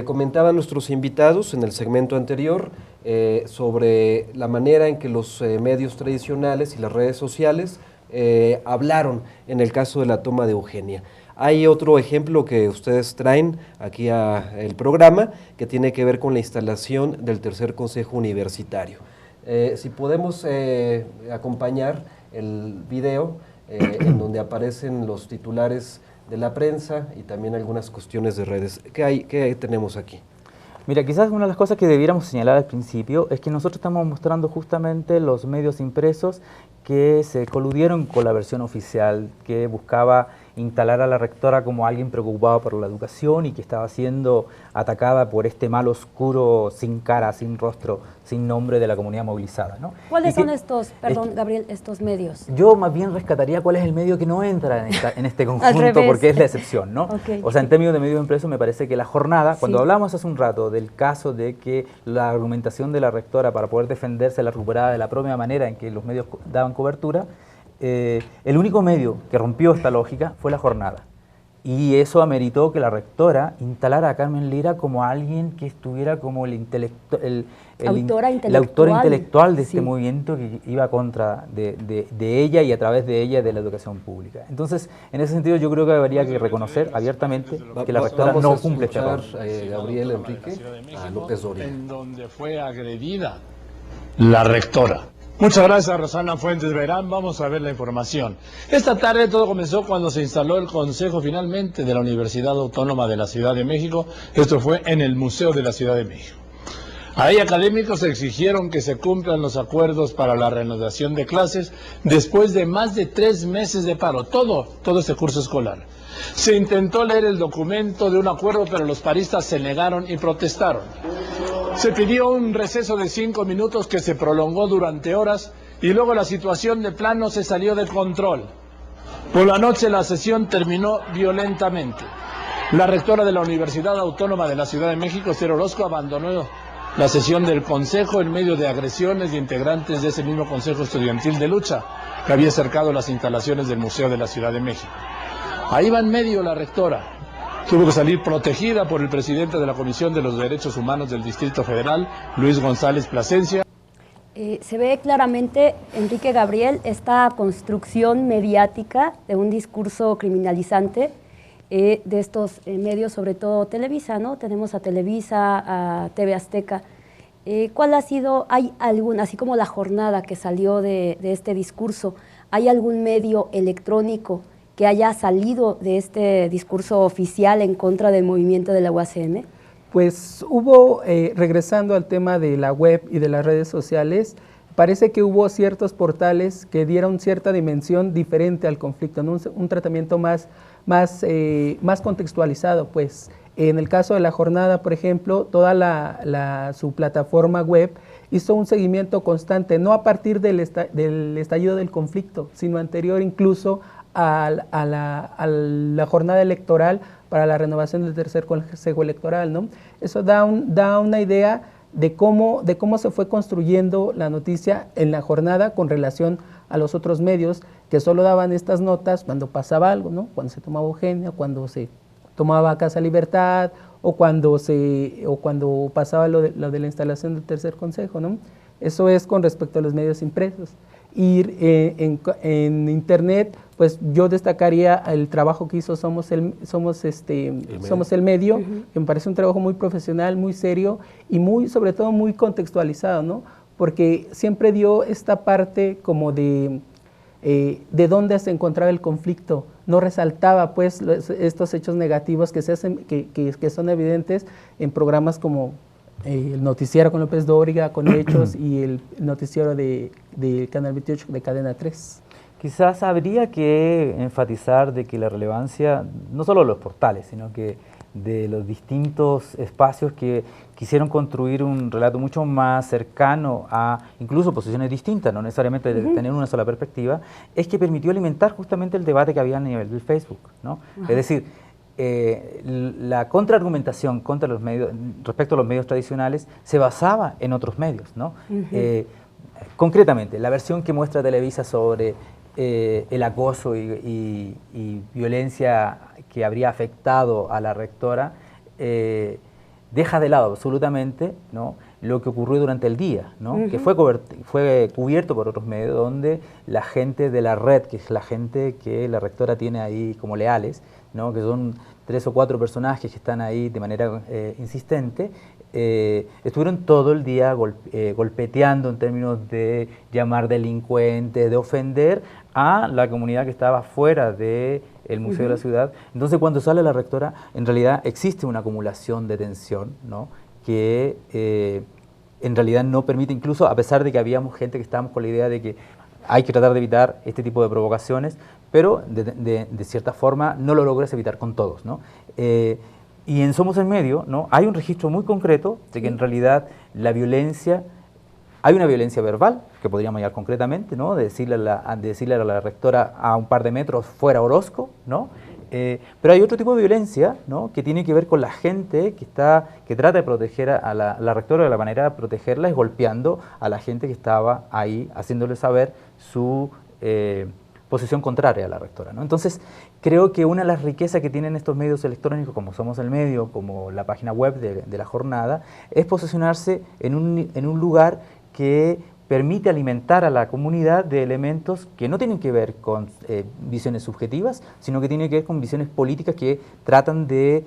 Comentaban nuestros invitados en el segmento anterior sobre la manera en que los medios tradicionales y las redes sociales hablaron en el caso de la toma de Eugenia. Hay otro ejemplo que ustedes traen aquí al programa que tiene que ver con la instalación del tercer consejo universitario. Si podemos acompañar el video en donde aparecen los titulares de la prensa y también algunas cuestiones de redes. ¿Qué tenemos aquí? Mira, quizás una de las cosas que debiéramos señalar al principio es que nosotros estamos mostrando justamente los medios impresos que se coludieron con la versión oficial, que buscaba instalar a la rectora como alguien preocupado por la educación y que estaba siendo atacada por este mal oscuro, sin cara, sin rostro, sin nombre de la comunidad movilizada, ¿no? ¿Cuáles son estos, Gabriel, estos medios? Yo más bien rescataría cuál es el medio que no entra en este conjunto, porque es la excepción, ¿no? Okay. O sea, en términos de medio impreso me parece que La Jornada, cuando hablamos hace un rato del caso de que la argumentación de la rectora para poder defenderse la recuperada de la propia manera en que los medios daban cobertura, el único medio que rompió esta lógica fue La Jornada. Y eso ameritó que la rectora instalara a Carmen Lira como alguien que estuviera como la autora intelectual de este movimiento que iba contra de ella y a través de ella de la educación pública. Entonces, en ese sentido yo creo que habría que reconocer abiertamente que la rectora no cumple este rol. Gabriel Enrique a López Dóriga. En donde fue agredida la rectora. Muchas gracias, Rosana Fuentes Verán. Vamos a ver la información. Esta tarde todo comenzó cuando se instaló el Consejo finalmente de la Universidad Autónoma de la Ciudad de México. Esto fue en el Museo de la Ciudad de México. Ahí académicos exigieron que se cumplan los acuerdos para la reanudación de clases después de más de 3 meses de paro, todo este curso escolar. Se intentó leer el documento de un acuerdo, pero los paristas se negaron y protestaron. Se pidió un receso de 5 minutos que se prolongó durante horas y luego la situación de plano se salió de control. Por la noche la sesión terminó violentamente. La rectora de la Universidad Autónoma de la Ciudad de México, Esther Orozco, abandonó la sesión del Consejo en medio de agresiones de integrantes de ese mismo Consejo Estudiantil de Lucha que había cercado las instalaciones del Museo de la Ciudad de México. Ahí va en medio la rectora. Tuvo que salir protegida por el presidente de la Comisión de los Derechos Humanos del Distrito Federal, Luis González Plasencia. Se ve claramente, Enrique Gabriel, esta construcción mediática de un discurso criminalizante de estos medios, sobre todo Televisa, ¿no? Tenemos a Televisa, a TV Azteca. ¿Cuál ha sido, hay algún, así como La Jornada que salió de este discurso, hay algún medio electrónico que haya salido de este discurso oficial en contra del movimiento de la UACM? Pues hubo, regresando al tema de la web y de las redes sociales, parece que hubo ciertos portales que dieron cierta dimensión diferente al conflicto, ¿no? Un tratamiento más contextualizado, pues. En el caso de La Jornada, por ejemplo, toda su plataforma web hizo un seguimiento constante, no a partir del estallido del conflicto, sino anterior incluso a la jornada electoral para la renovación del tercer consejo electoral, ¿no? Eso da una idea de cómo se fue construyendo la noticia en La Jornada con relación a los otros medios que solo daban estas notas cuando pasaba algo, ¿no? Cuando se tomaba Eugenia, cuando se tomaba Casa Libertad o cuando pasaba lo de la instalación del tercer consejo, ¿no? Eso es con respecto a los medios impresos. Y en Internet, pues yo destacaría el trabajo que hizo Somos el Medio, que me parece un trabajo muy profesional, muy serio y sobre todo muy contextualizado, ¿no? Porque siempre dio esta parte como de dónde se encontraba el conflicto, no resaltaba pues estos hechos negativos que son evidentes en programas como el noticiero con López Dóriga, con Hechos y el noticiero de Canal 28 de Cadena 3. Quizás habría que enfatizar de que la relevancia, no solo de los portales, sino que de los distintos espacios que quisieron construir un relato mucho más cercano a incluso posiciones distintas, no necesariamente de tener una sola perspectiva, es que permitió alimentar justamente el debate que había a nivel del Facebook, ¿no? Es decir, la contraargumentación contra los medios, respecto a los medios tradicionales, se basaba en otros medios, ¿no? Concretamente, la versión que muestra Televisa sobre el acoso y violencia que habría afectado a la rectora, deja de lado absolutamente, ¿no?, lo que ocurrió durante el día, ¿no?, que fue cubierto por otros medios, donde la gente de la red, que es la gente que la rectora tiene ahí como leales, ¿no?, que son 3 o 4 personajes que están ahí de manera insistente, estuvieron todo el día golpeteando en términos de llamar delincuentes, de ofender a la comunidad que estaba fuera del Museo de la Ciudad. Entonces, cuando sale la rectora, en realidad existe una acumulación de tensión, ¿no?, que en realidad no permite, incluso a pesar de que habíamos gente que estábamos con la idea de que hay que tratar de evitar este tipo de provocaciones, pero de cierta forma no lo logras evitar con todos, ¿no? Y en Somos el Medio, ¿no?, hay un registro muy concreto de que en realidad la violencia, hay una violencia verbal, que podríamos llamar concretamente, ¿no?, de decirle a la rectora a un par de metros fuera Orozco, ¿no? Pero hay otro tipo de violencia, ¿no?, que tiene que ver con la gente que trata de proteger a la rectora. De la manera de protegerla es golpeando a la gente que estaba ahí, haciéndole saber su posición contraria a la rectora, ¿no? Entonces, creo que una de las riquezas que tienen estos medios electrónicos, como Somos el Medio, como la página web de la jornada, es posicionarse en un lugar que permite alimentar a la comunidad de elementos que no tienen que ver con visiones subjetivas, sino que tienen que ver con visiones políticas que tratan de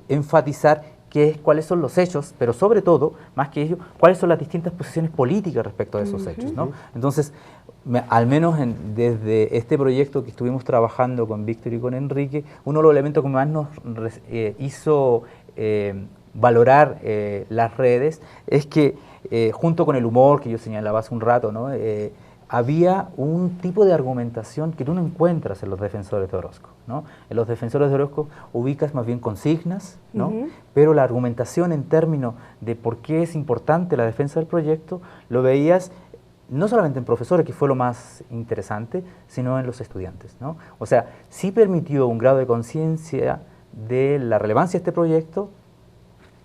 enfatizar cuáles son los hechos, pero sobre todo, más que ello, cuáles son las distintas posiciones políticas respecto a esos hechos, ¿no? Entonces, al menos desde este proyecto que estuvimos trabajando con Víctor y con Enrique, uno de los elementos que más nos hizo valorar las redes es que junto con el humor que yo señalaba hace un rato, ¿no?, había un tipo de argumentación que tú no encuentras en los defensores de Orozco, ¿no? En los defensores de Orozco ubicas más bien consignas, ¿no? Pero la argumentación en términos de por qué es importante la defensa del proyecto, lo veías no solamente en profesores, que fue lo más interesante, sino en los estudiantes, ¿no? O sea, sí permitió un grado de conciencia de la relevancia de este proyecto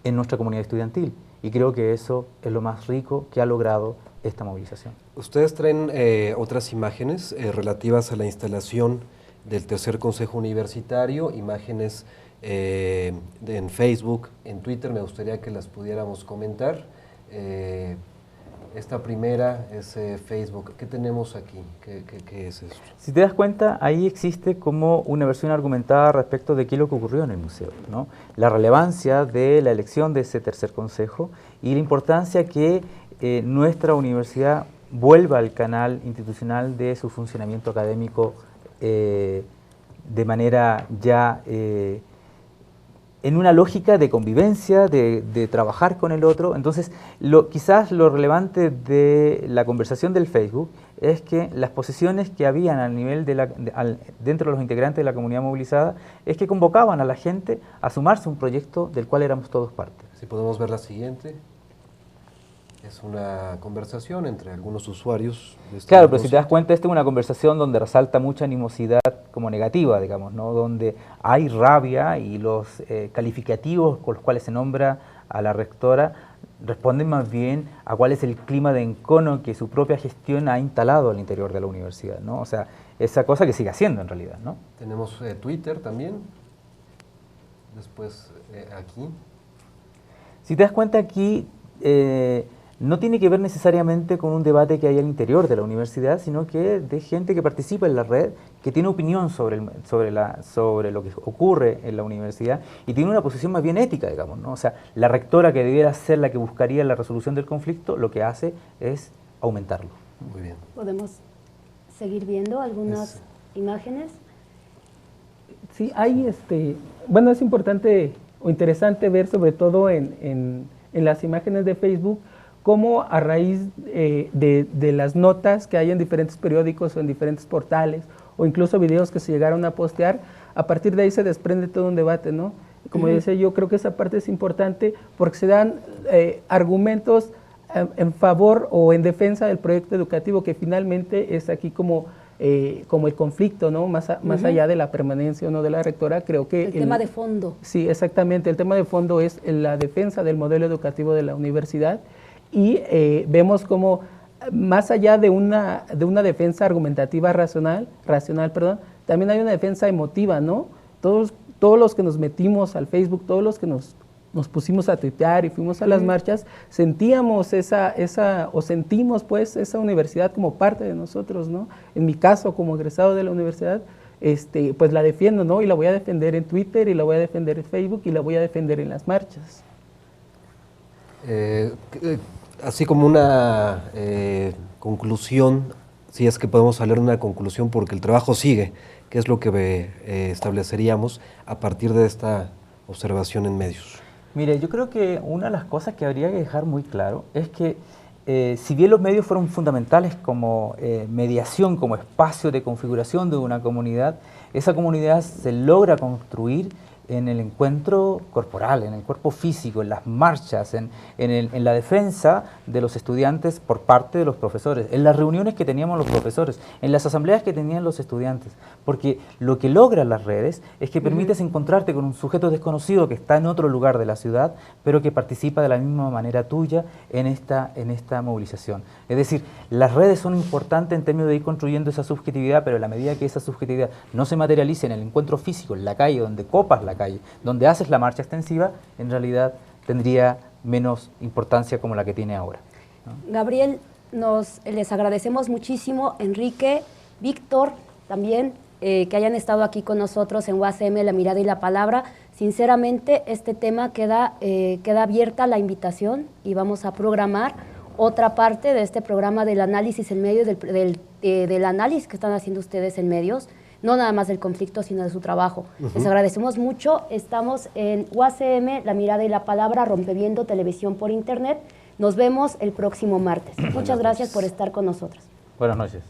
en nuestra comunidad estudiantil, y creo que eso es lo más rico que ha logrado esta movilización. Ustedes traen otras imágenes relativas a la instalación del tercer consejo universitario, imágenes en Facebook, en Twitter, me gustaría que las pudiéramos comentar. Esta primera es Facebook. ¿Qué tenemos aquí? ¿Qué es esto? Si te das cuenta, ahí existe como una versión argumentada respecto de qué es lo que ocurrió en el museo, ¿no? La relevancia de la elección de ese tercer consejo y la importancia que nuestra universidad vuelva al canal institucional de su funcionamiento académico de manera ya en una lógica de convivencia, de trabajar con el otro. Entonces, quizás lo relevante de la conversación del Facebook es que las posiciones que habían al nivel dentro de los integrantes de la comunidad movilizada es que convocaban a la gente a sumarse a un proyecto del cual éramos todos parte. Si podemos ver la siguiente. Es una conversación entre algunos usuarios. Claro, pero si te das cuenta, esta es una conversación donde resalta mucha animosidad como negativa, digamos, ¿no? Donde hay rabia y los calificativos con los cuales se nombra a la rectora responden más bien a cuál es el clima de encono que su propia gestión ha instalado al interior de la universidad, ¿no? O sea, esa cosa que sigue haciendo en realidad, ¿no? Tenemos Twitter también. Después aquí. Si te das cuenta aquí, no tiene que ver necesariamente con un debate que hay al interior de la universidad, sino que de gente que participa en la red, que tiene opinión sobre lo que ocurre en la universidad y tiene una posición más bien ética, digamos, ¿no? O sea, la rectora, que debiera ser la que buscaría la resolución del conflicto, lo que hace es aumentarlo. Muy bien. ¿Podemos seguir viendo algunas imágenes? Sí, hay bueno, es importante o interesante ver sobre todo en las imágenes de Facebook cómo a raíz de las notas que hay en diferentes periódicos o en diferentes portales o incluso videos que se llegaron a postear, a partir de ahí se desprende todo un debate, ¿no? Como decía, yo creo que esa parte es importante porque se dan argumentos en favor o en defensa del proyecto educativo, que finalmente es aquí como el conflicto, ¿no? Más allá de la permanencia o no de la rectora, creo que... El tema de fondo. Sí, exactamente. El tema de fondo es la defensa del modelo educativo de la universidad y vemos como más allá de una defensa argumentativa racional, también hay una defensa emotiva, ¿no? Todos los que nos metimos al Facebook, todos los que nos pusimos a tuitear y fuimos a las marchas, sentíamos sentimos pues esa universidad como parte de nosotros, ¿no? En mi caso, como egresado de la universidad, pues la defiendo, ¿no? Y la voy a defender en Twitter, y la voy a defender en Facebook, y la voy a defender en las marchas. Así como una conclusión, si es que podemos salir de una conclusión, porque el trabajo sigue, ¿qué es lo que estableceríamos a partir de esta observación en medios? Mire, yo creo que una de las cosas que habría que dejar muy claro es que si bien los medios fueron fundamentales como mediación, como espacio de configuración de una comunidad, esa comunidad se logra construir en el encuentro corporal, en el cuerpo físico, en las marchas, en la defensa de los estudiantes por parte de los profesores, en las reuniones que teníamos los profesores, en las asambleas que tenían los estudiantes. Porque lo que logran las redes es que permites encontrarte con un sujeto desconocido que está en otro lugar de la ciudad, pero que participa de la misma manera tuya en esta movilización. Es decir, las redes son importantes en términos de ir construyendo esa subjetividad, pero en la medida que esa subjetividad no se materialice en el encuentro físico, en la calle, donde copas la calle, donde haces la marcha extensiva, en realidad tendría menos importancia como la que tiene ahora, ¿no? Gabriel, les agradecemos muchísimo, Enrique, Víctor, también, que hayan estado aquí con nosotros en UACM, La Mirada y la Palabra. Sinceramente, este tema queda abierta la invitación, y vamos a programar otra parte de este programa del análisis en medios, del análisis que están haciendo ustedes en medios, no nada más del conflicto, sino de su trabajo. Les agradecemos mucho. Estamos en UACM, La Mirada y la Palabra, Rompeviento Televisión por Internet. Nos vemos el próximo martes. Muchas gracias por estar con nosotros. Buenas noches.